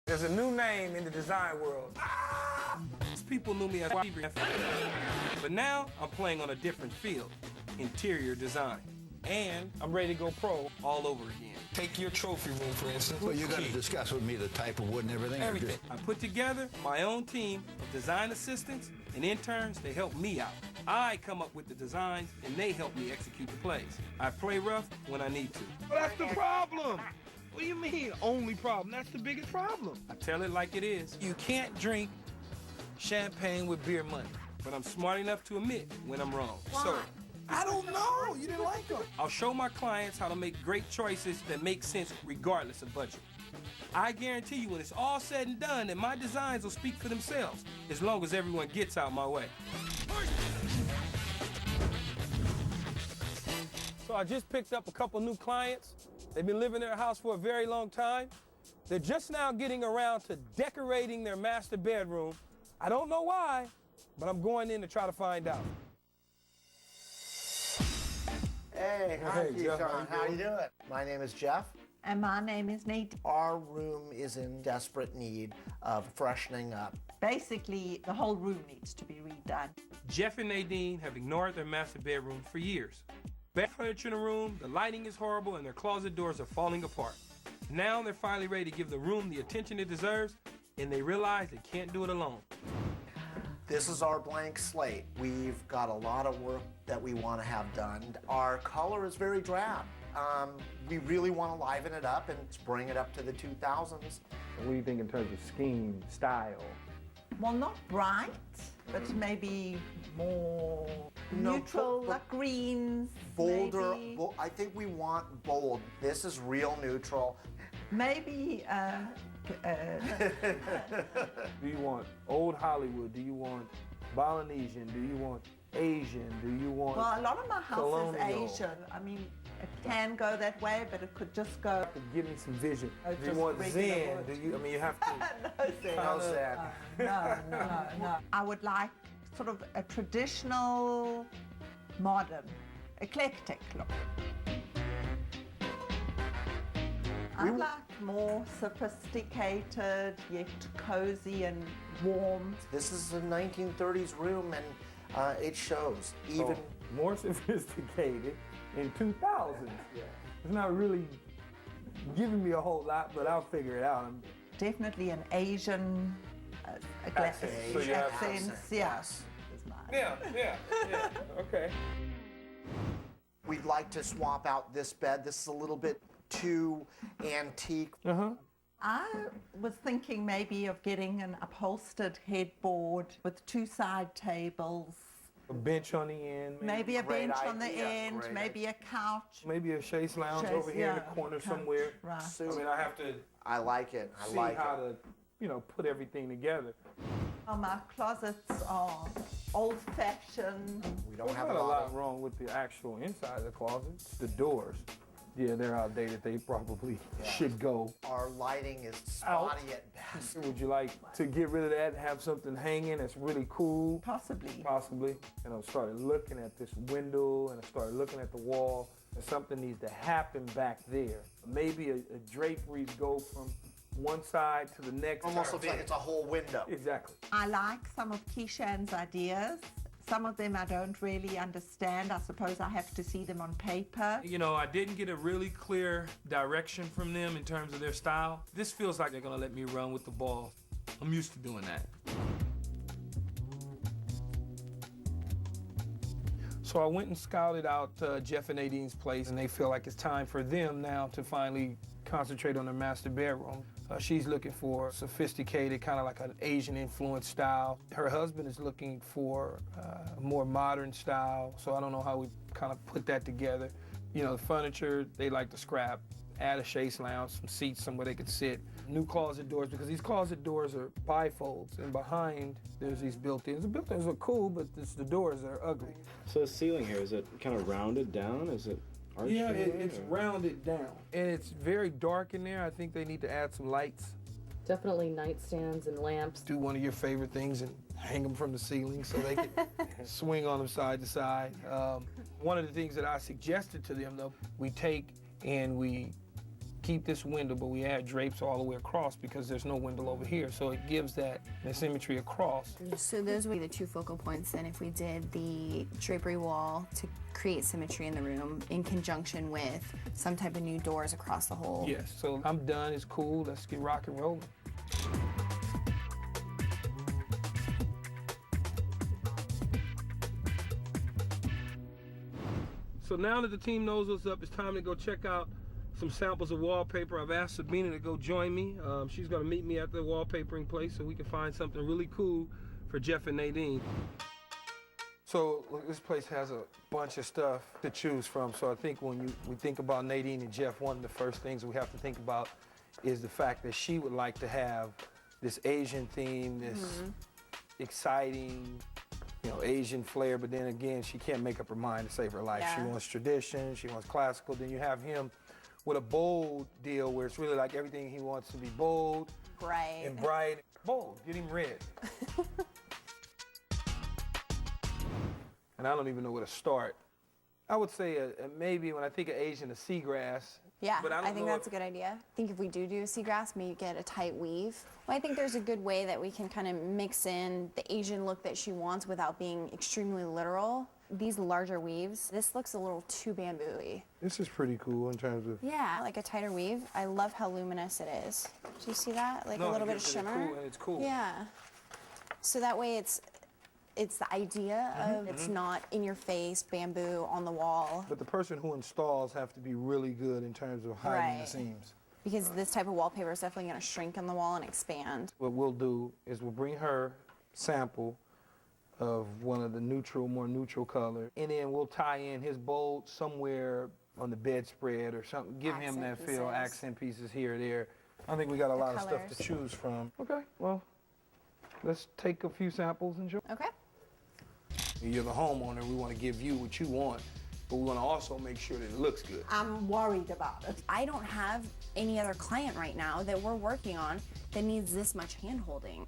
There's a new name in the design world. People knew me as but now I'm playing on a different field, interior design. And I'm ready to go pro all over again. Take your trophy room, for instance. Well, you got to discuss with me the type of wood and everything. Everything. I put together my own team of design assistants and interns. They help me out. I come up with the designs, and they help me execute the plays. I play rough when I need to. Well, that's the problem. What do you mean, only problem? That's the biggest problem. I tell it like it is. You can't drink champagne with beer money. But I'm smart enough to admit when I'm wrong. Why? So, I don't know. You didn't like them. I'll show my clients how to make great choices that make sense regardless of budget. I guarantee you when it's all said and done that my designs will speak for themselves as long as everyone gets out my way. So I just picked up a couple new clients. They've been living in their house for a very long time. They're just now getting around to decorating their master bedroom. I don't know why, but I'm going in to try to find out. Hey, hi, Hey, Jeff, Keyshawn. How you doing? My name is Jeff. And my name is Nadine. Our room is in desperate need of freshening up. Basically, the whole room needs to be redone. Jeff and Nadine have ignored their master bedroom for years. Bad furniture in the room, the lighting is horrible, and their closet doors are falling apart. Now they're finally ready to give the room the attention it deserves, and they realize they can't do it alone. This is our blank slate. We've got a lot of work that we want to have done. Our color is very drab. We really want to liven it up and bring it up to the 2000s. What do you think in terms of scheme, style? Well, not bright, but maybe more No, neutral, but like greens. Bolder. Maybe, I think we want bold. This is real neutral. maybe Do you want old Hollywood? Do you want Balinesian? Do you want Asian? Do you want well, a lot of my house colonial? is Asian. I mean, it can go that way, but it could just go. Give me some vision. Oh, Do you just want regular Zen? wood. Do you? I mean, you have to. No, Zen. No, Zed. No. I would like sort of a traditional, modern, eclectic look. I like more sophisticated, yet cozy and warm. This is a 1930s room, and it shows. Even More sophisticated in 2000s. It's not really giving me a whole lot, but I'll figure it out. Definitely an Asian Accent. So you have accents, yes. Is mine. Yeah. Okay. we'd like to swap out this bed. This is a little bit too antique. I was thinking maybe of getting an upholstered headboard with two side tables. A bench on the end. Maybe a Great bench on the idea, end, great maybe a couch. Maybe a chaise lounge Chaise, over here in the yeah, corner couch, somewhere. right. I mean, I have to I like it. I see like how it. to, put everything together. Oh, my closets are old-fashioned. We don't There's have not a a lot lot of. wrong with the actual inside of the closet. It's the doors. Yeah, they're outdated. They probably should go. Our lighting is Out. spotty at best. Would you like to get rid of that and have something hanging that's really cool? Possibly. Possibly. And I started looking at this window and I started looking at the wall, and something needs to happen back there. Maybe a drapery go from one side to the next. Almost looks like it's a whole window. Exactly. I like some of Keyshawn's ideas. Some of them I don't really understand. I suppose I have to see them on paper. I didn't get a really clear direction from them in terms of their style. This feels like they're gonna let me run with the ball. I'm used to doing that. So I went and scouted out Jeff and Nadine's place, and they feel like it's time for them now to finally concentrate on their master bedroom. She's looking for sophisticated, kind of like an Asian influence style. Her husband is looking for a more modern style, so I don't know how we kind of put that together. The furniture, they like to scrap. Add a chaise lounge, some seats somewhere they could sit. New closet doors, because these closet doors are bifolds, and behind there's these built-ins. The built-ins are cool, but the doors are ugly. So the ceiling here, is it kind of rounded down? Is it arched? Yeah, inward, it's or- rounded down. And it's very dark in there. I think they need to add some lights. Definitely nightstands and lamps. Do one of your favorite things and hang them from the ceiling so they can swing on them side to side. One of the things that I suggested to them, though, we take and we keep this window, but we add drapes all the way across because there's no window over here. So it gives that symmetry across. So those would be the two focal points then if we did the drapery wall to create symmetry in the room in conjunction with some type of new doors across the whole. Yes, so I'm done, it's cool, let's get rock and rolling. So now that the team knows what's up, it's time to go check out some samples of wallpaper. I've asked Sabina to go join me. She's gonna meet me at the wallpapering place so we can find something really cool for Jeff and Nadine. So look, this place has a bunch of stuff to choose from. So I think when we think about Nadine and Jeff, one of the first things we have to think about is the fact that she would like to have this Asian theme, this exciting, you know, Asian flair, but then again, she can't make up her mind to save her life. Yeah. She wants tradition, she wants classical. Then you have him with a bold deal where it's really like everything he wants to be bold Bright. and bright. Bold, get him red. And I don't even know where to start. I would say maybe when I think of Asian, a seagrass. Yeah, but I think that's a good idea. I think if we do a seagrass, maybe get a tight weave. Well, I think there's a good way that we can kind of mix in the Asian look that she wants without being extremely literal. These larger weaves, this looks a little too bamboo-y. This is pretty cool in terms of. Yeah, like a tighter weave. I love how luminous it is. Do you see that? Like a little bit of shimmer. Cool, and it's cool. Yeah. So that way it's the idea of it's not in your face, bamboo on the wall. But the person who installs have to be really good in terms of hiding the seams. Because this type of wallpaper is definitely going to shrink on the wall and expand. What we'll do is we'll bring her sample of one of the more neutral color, and then we'll tie in his bold somewhere on the bedspread or something. Give him that feel, accent pieces here or there. I think we got a lot of stuff to choose from. Okay, well, let's take a few samples and show. Okay. You're the homeowner, we want to give you what you want, but we want to also make sure that it looks good. I'm worried about it. I don't have any other client right now that we're working on that needs this much hand-holding.